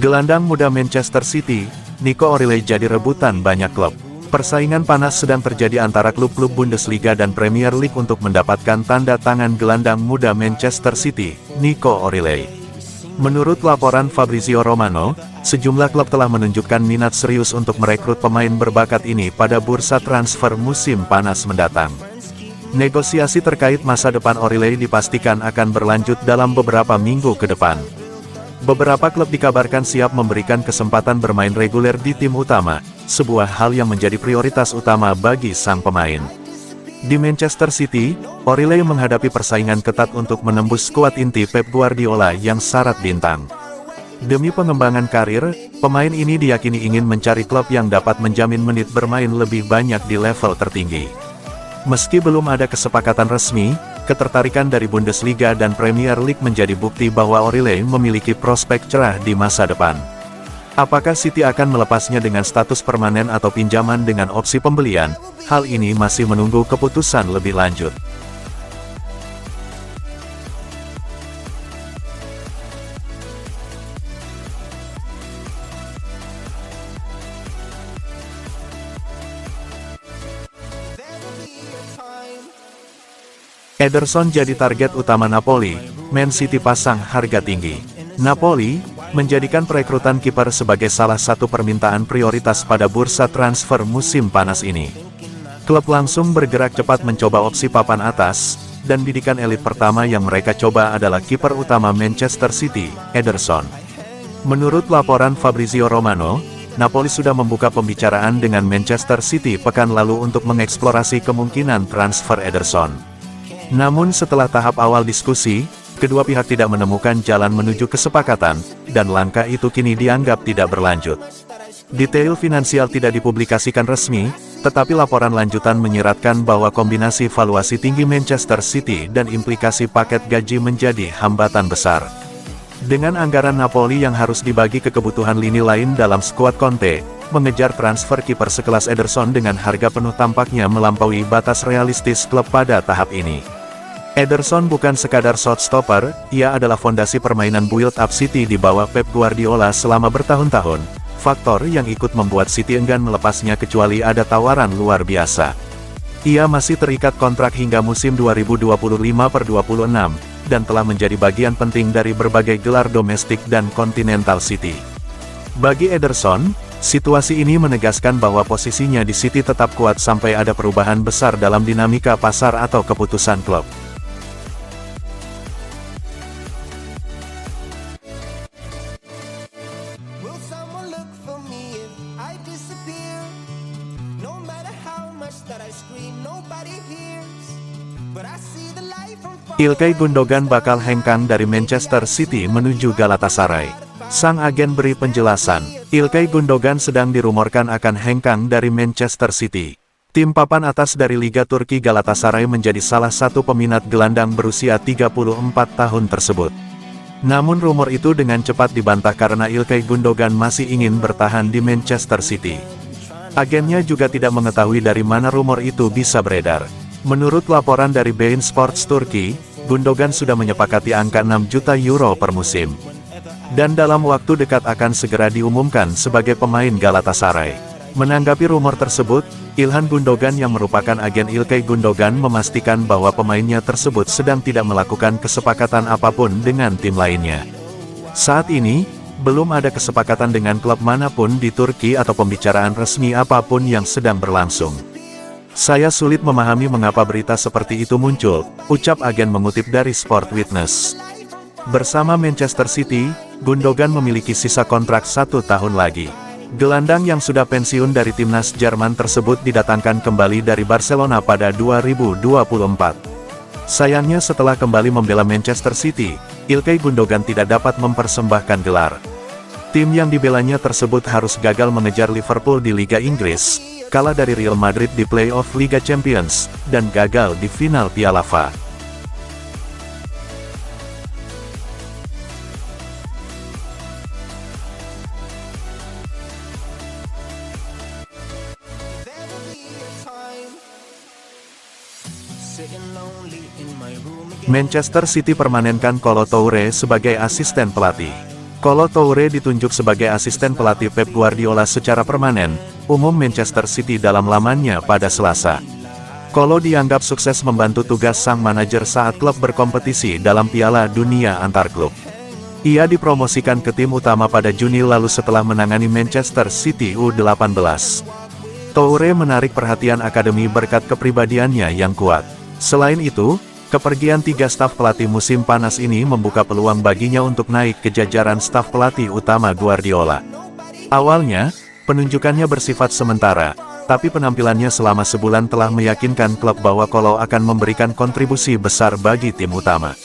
Gelandang muda Manchester City, Nico O'Reilly jadi rebutan banyak klub. Persaingan panas sedang terjadi antara klub-klub Bundesliga dan Premier League untuk mendapatkan tanda tangan gelandang muda Manchester City, Nico O'Reilly. Menurut laporan Fabrizio Romano, sejumlah klub telah menunjukkan minat serius untuk merekrut pemain berbakat ini pada bursa transfer musim panas mendatang. Negosiasi terkait masa depan O'Reilly dipastikan akan berlanjut dalam beberapa minggu ke depan. Beberapa klub dikabarkan siap memberikan kesempatan bermain reguler di tim utama, sebuah hal yang menjadi prioritas utama bagi sang pemain. Di Manchester City, O'Reilly menghadapi persaingan ketat untuk menembus skuad inti Pep Guardiola yang syarat bintang. Demi pengembangan karir, pemain ini diyakini ingin mencari klub yang dapat menjamin menit bermain lebih banyak di level tertinggi. Meski belum ada kesepakatan resmi, ketertarikan dari Bundesliga dan Premier League menjadi bukti bahwa O'Reilly memiliki prospek cerah di masa depan. Apakah City akan melepasnya dengan status permanen atau pinjaman dengan opsi pembelian? Hal ini masih menunggu keputusan lebih lanjut. Ederson jadi target utama Napoli, Man City pasang harga tinggi. Napoli menjadikan perekrutan kiper sebagai salah satu permintaan prioritas pada bursa transfer musim panas ini. Klub langsung bergerak cepat mencoba opsi papan atas, dan bidikan elit pertama yang mereka coba adalah kiper utama Manchester City, Ederson. Menurut laporan Fabrizio Romano, Napoli sudah membuka pembicaraan dengan Manchester City pekan lalu untuk mengeksplorasi kemungkinan transfer Ederson. Namun setelah tahap awal diskusi, kedua pihak tidak menemukan jalan menuju kesepakatan, dan langkah itu kini dianggap tidak berlanjut. Detail finansial tidak dipublikasikan resmi, tetapi laporan lanjutan menyiratkan bahwa kombinasi valuasi tinggi Manchester City dan implikasi paket gaji menjadi hambatan besar. Dengan anggaran Napoli yang harus dibagi ke kebutuhan lini lain dalam skuad Conte, mengejar transfer kiper sekelas Ederson dengan harga penuh tampaknya melampaui batas realistis klub pada tahap ini. Ederson bukan sekadar shotstopper, ia adalah fondasi permainan build-up City di bawah Pep Guardiola selama bertahun-tahun, faktor yang ikut membuat City enggan melepasnya kecuali ada tawaran luar biasa. Ia masih terikat kontrak hingga musim 2025/26, dan telah menjadi bagian penting dari berbagai gelar domestik dan Continental City. Bagi Ederson, situasi ini menegaskan bahwa posisinya di City tetap kuat sampai ada perubahan besar dalam dinamika pasar atau keputusan klub. Ilkay Gundogan bakal hengkang dari Manchester City menuju Galatasaray. Sang agen beri penjelasan, Ilkay Gundogan sedang dirumorkan akan hengkang dari Manchester City. Tim papan atas dari Liga Turki Galatasaray menjadi salah satu peminat gelandang berusia 34 tahun tersebut. Namun rumor itu dengan cepat dibantah karena Ilkay Gundogan masih ingin bertahan di Manchester City. Agennya juga tidak mengetahui dari mana rumor itu bisa beredar. Menurut laporan dari beIN Sports Turki, Gundogan sudah menyepakati angka 6 juta euro per musim. Dan dalam waktu dekat akan segera diumumkan sebagai pemain Galatasaray. Menanggapi rumor tersebut, Ilhan Gundogan yang merupakan agen Ilkay Gundogan memastikan bahwa pemainnya tersebut sedang tidak melakukan kesepakatan apapun dengan tim lainnya. Saat ini, belum ada kesepakatan dengan klub manapun di Turki atau pembicaraan resmi apapun yang sedang berlangsung. Saya sulit memahami mengapa berita seperti itu muncul, ucap agen mengutip dari Sport Witness. Bersama Manchester City, Gundogan memiliki sisa kontrak 1 tahun lagi. Gelandang yang sudah pensiun dari timnas Jerman tersebut didatangkan kembali dari Barcelona pada 2024. Sayangnya setelah kembali membela Manchester City, Ilkay Gundogan tidak dapat mempersembahkan gelar. Tim yang dibelanya tersebut harus gagal mengejar Liverpool di Liga Inggris, kalah dari Real Madrid di playoff Liga Champions, dan gagal di final Piala FA. Manchester City permanenkan Kolo Toure sebagai asisten pelatih. Kolo Toure ditunjuk sebagai asisten pelatih Pep Guardiola secara permanen, umum Manchester City dalam lamannya pada Selasa. Kolo dianggap sukses membantu tugas sang manajer saat klub berkompetisi dalam Piala Dunia antar klub. Ia dipromosikan ke tim utama pada Juni lalu setelah menangani Manchester City U18. Toure menarik perhatian akademi berkat kepribadiannya yang kuat. Selain itu, kepergian 3 staf pelatih musim panas ini membuka peluang baginya untuk naik ke jajaran staf pelatih utama Guardiola. Awalnya, penunjukannya bersifat sementara, tapi penampilannya selama sebulan telah meyakinkan klub bahwa Kolo akan memberikan kontribusi besar bagi tim utama.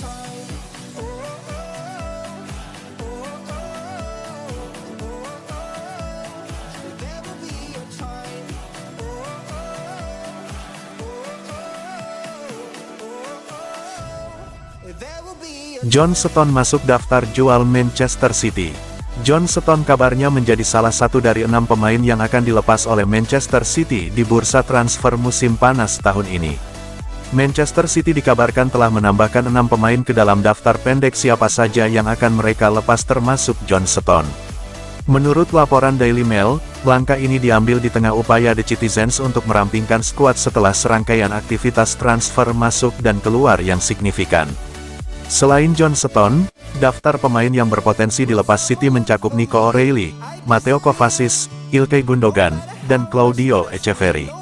John Stones masuk daftar jual Manchester City. John Stones kabarnya menjadi salah satu dari 6 pemain yang akan dilepas oleh Manchester City di bursa transfer musim panas tahun ini. Manchester City dikabarkan telah menambahkan 6 pemain ke dalam daftar pendek siapa saja yang akan mereka lepas termasuk John Stones. Menurut laporan Daily Mail, langkah ini diambil di tengah upaya The Citizens untuk merampingkan skuad setelah serangkaian aktivitas transfer masuk dan keluar yang signifikan. Selain John Stones, daftar pemain yang berpotensi dilepas City mencakup Nico O'Reilly, Mateo Kovacic, Ilkay Gundogan, dan Claudio Echeverri.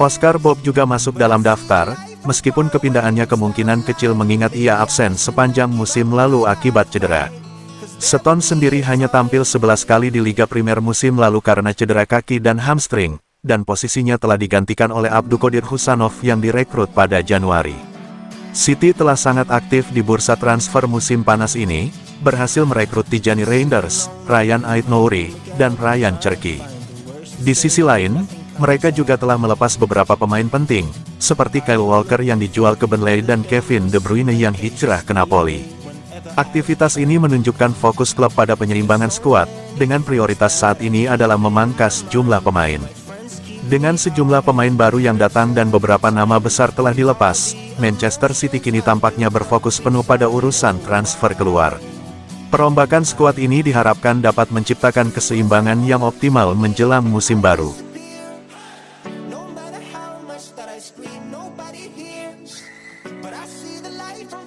Oscar Bob juga masuk dalam daftar, meskipun kepindahannya kemungkinan kecil mengingat ia absen sepanjang musim lalu akibat cedera. Stones sendiri hanya tampil 11 kali di Liga Primer musim lalu karena cedera kaki dan hamstring, dan posisinya telah digantikan oleh Abdulkadir Husanov yang direkrut pada Januari. City telah sangat aktif di bursa transfer musim panas ini, berhasil merekrut Tijani Reinders, Ryan Ait-Nouri, dan Ryan Cherki. Di sisi lain, mereka juga telah melepas beberapa pemain penting, seperti Kyle Walker yang dijual ke Burnley dan Kevin De Bruyne yang hijrah ke Napoli. Aktivitas ini menunjukkan fokus klub pada penyeimbangan skuad, dengan prioritas saat ini adalah memangkas jumlah pemain. Dengan sejumlah pemain baru yang datang dan beberapa nama besar telah dilepas, Manchester City kini tampaknya berfokus penuh pada urusan transfer keluar. Perombakan skuad ini diharapkan dapat menciptakan keseimbangan yang optimal menjelang musim baru. No matter how much that I scream, nobody hears, but I see the light from